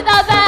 दबा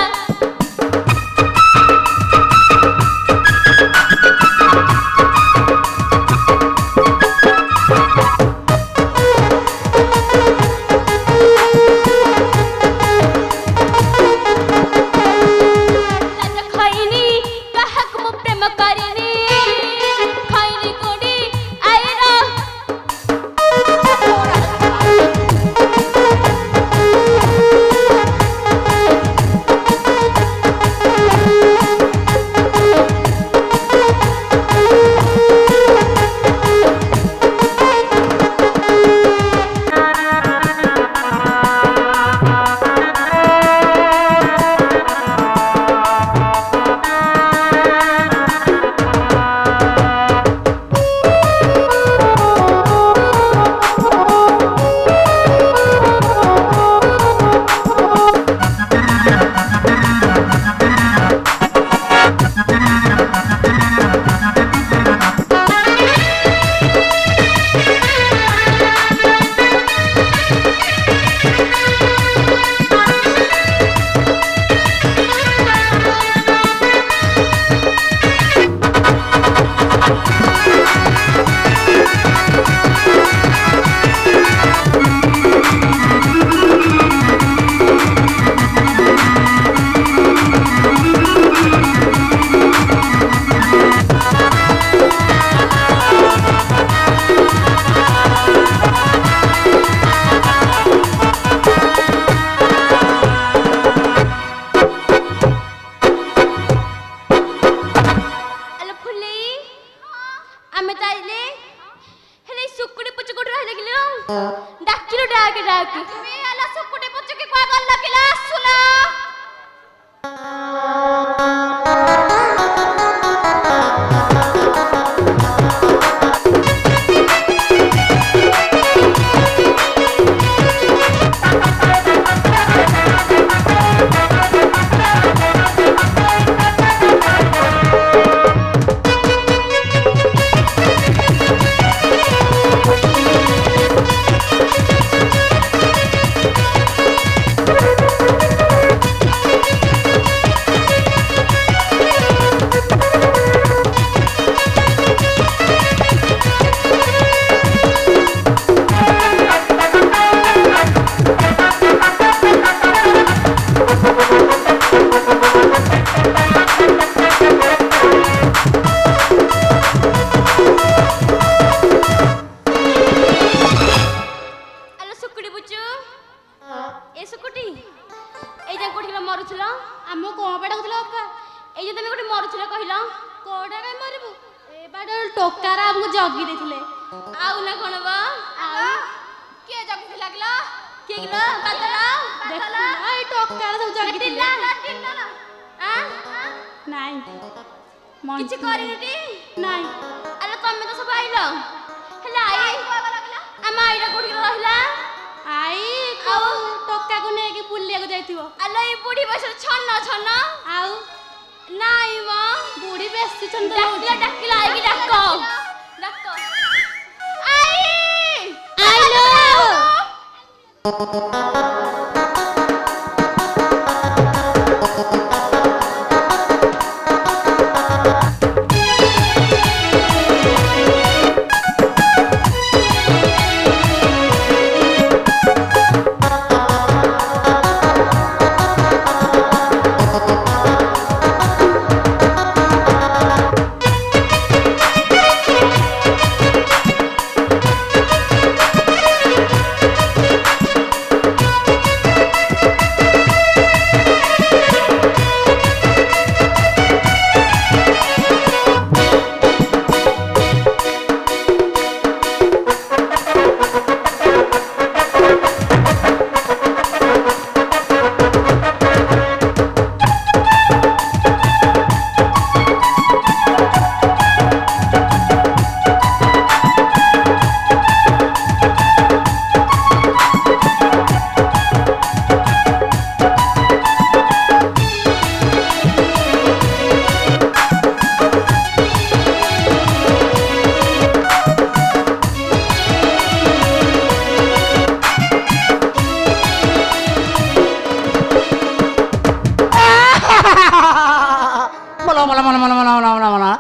मला मला मला मला मला मला मला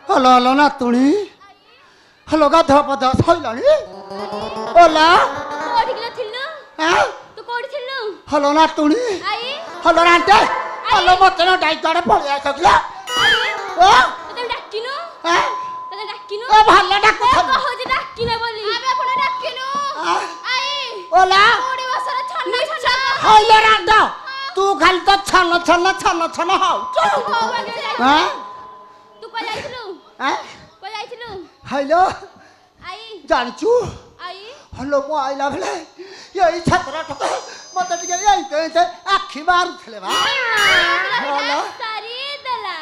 हलो हलो नातुणी हलो गाधा पदा सैलानी ओला कोठिला थिल्नु हां तू कोठी थिल्नु हलो नातुणी आई हलो रांटे हलो मते न डाइ तडे पळि आसला ओ तते डाकिनु हां तते डाकिनु ओ भाल्ला डाकु कहजे डाकिना बोली आबे आपण डाकिनु आई ओला कोडी बसरा छन्ना छन्ना हलो रांटा तू खाली तो छन छन छन छन हाउ हां तू को जाइथिलु हां को जाइथिलु हेलो आई जानचू आई हलो मो आइला भेले यही छतरा ठक मते टिके यही कहते आखी मारुथले बा हेलो सारी दला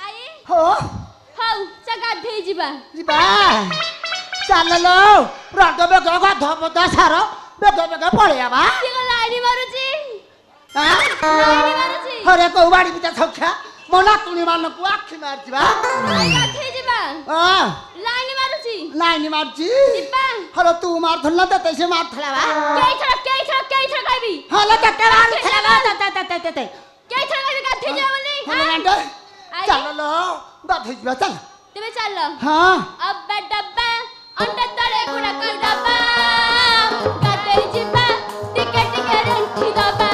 आई हो हाउ चगा धै जिबा जिबा चललो रात बेग गाधा पदा सारो बेग बेग पळिया बा तिगो लाइनी मारुची हां लाइनी मारुची हरे को बाड़ी बिता सख्या मना तुनी मान को आखी मार जिबा धै जिबा हां लाइनी मारुची लाइनी मारची जिबा हलो तू मार थला त तैसे मार थला बा केइ थरा गाइबी हलो त मार थला बा त केइ थरा गाइबी गाधै जा बोली हलो रांटे चललो गाधै जिबा चल तेबे चल हां अब्बा डब्बा अंडा तळे गुडा कर डब्बा गाधै जिबा टिके टिके रंठी डब्बा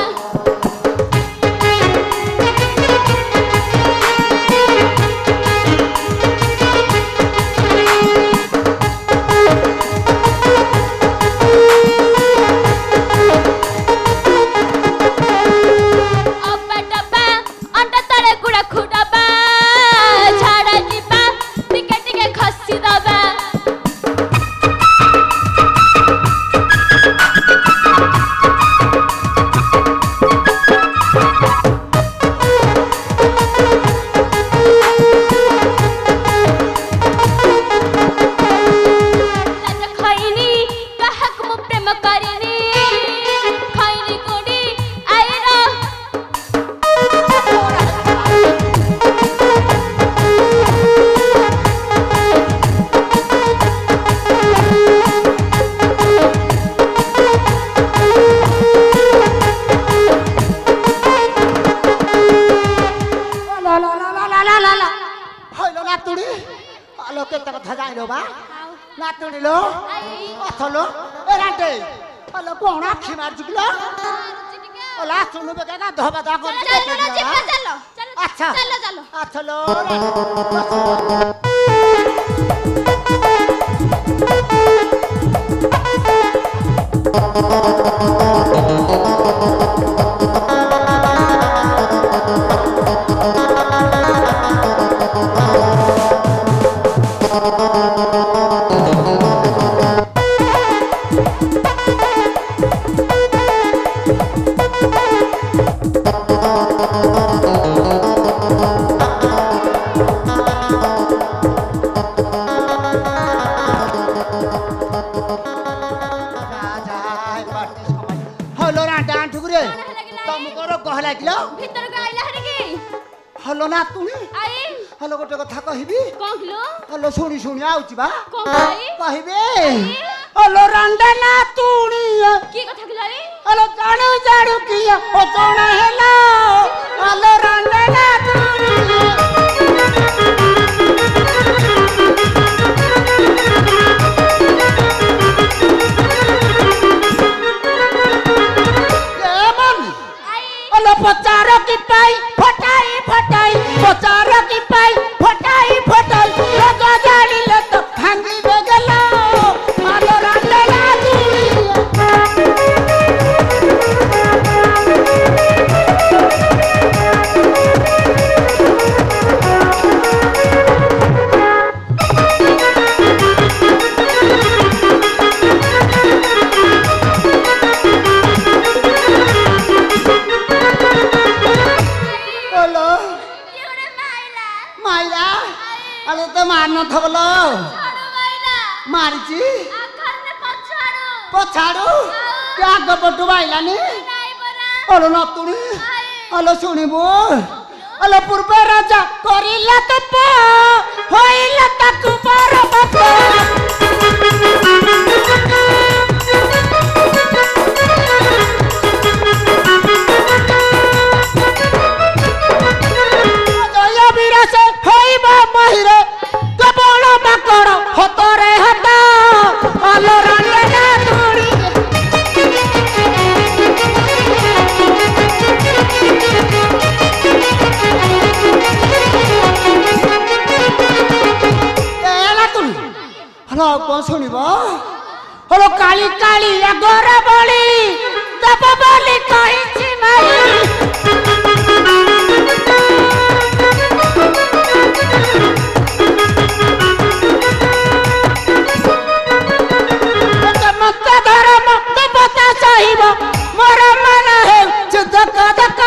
नातुडीलो अथलो ए रांटे हलो कोण आखी मार जुगलो ओला सुनु बेगा धबा दा कर चलो ना जिब्बा चलो अच्छा चलो चलो अथलो हलो ना तुनी आई हलो गोटे कथा कहिबी कोन किलो हलो सुनी सुनी आउची बा कोन आई कहिबे हलो रंडा ना तुनी की कथा किलो आई हलो जाणु जाणु किया ओ कोण हेला हलो रंडा ना तुनी पचार की पाई फटाई फटाई पचार की पाई फटाई फटाई लोग जानी ले तो भांगी बेगला आलो रांडे ना थबलो मारची पछाडू क्या गपटू बाइलानी अलो नतुनी अलो सुनिबो अलो पूर्व राजा करिला तप होइला ताकु पर बाप শুনিব হলো কালি কালি আগর বলি দেব বলি কইছি মাই মত ধর্ম দেবতা সহিব মোর মন হে যুদ্ধ কদক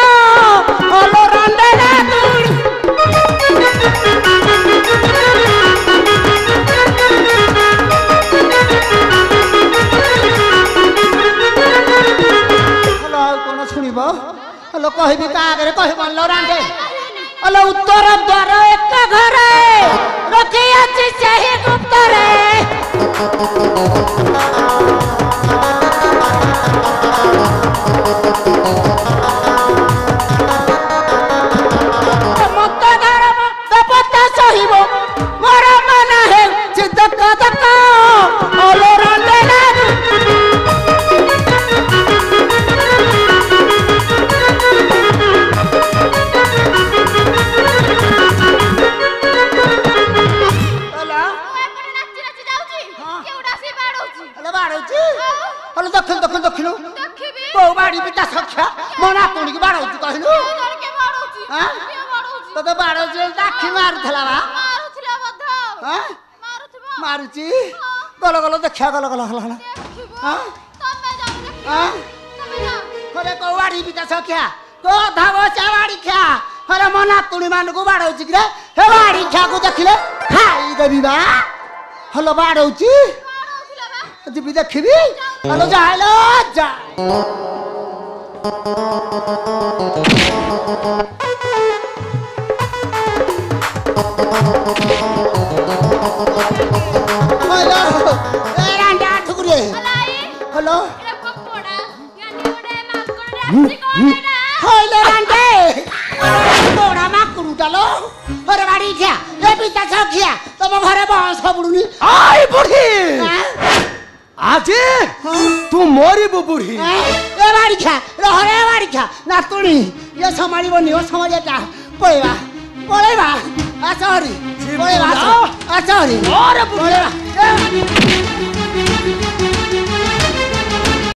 হলো রন্দনা দুড় শুনিব হলো কহিবি তা আগে কহিব রান্ধে হলো উত্তর দ্বার এক ঘরে রখি আছে সেই গুপ্তরে মত ধর্ম দেবতা সহিব মোর মন হে চিত্ত কদক হলো রন্ধনা দক্ষিণ দক্ষিণ দক্ষিণ বউ বাড়ি পিতা সখ্যা মনা তুণিকি বাড়াউছি কহিলু তোতে বাড়াউছি দাক্ষি মারুଥିଲା ବା ମାରୁଛି ଗଲ ଗଲ ଦେଖିଆ ଗଲ ଗଲ ଗଲ ଗଲ ହରେ କୋଉ ବାଡି ପିତା ସଖ୍ୟା ତୋ ଧାବ ଚା ବାଡି ଖିଆ ହରେ ମନା ତୁଣି ମାନଙ୍କୁ ବାଡାଉଛି କିରେ ହେ ବାଡି ଖିଆକୁ ଦେଖିଲେ ଖାଇଦେବି ବା ହଲ ବାଡଉଛି ଯିବି ଦେଖିବି ହଲୋ ଯାଇଲ ଯା হলো হইলে রান্ডে তোড়া মাকুড়ু ডালো ঘরে বাড়ি খিয়া এ পিতা সখিয়া তোম ঘরে বংশ বুড়ুনি আই বুড়ি আজি তুই মরিবু বুড়ি এ বাড়ি খা রহরে বাড়ি খা না তুনি এ সমালিবনি ও সমালিটা পড়েবা পড়েবা আসরি পড়েবা আসরি ওরে বুড়ি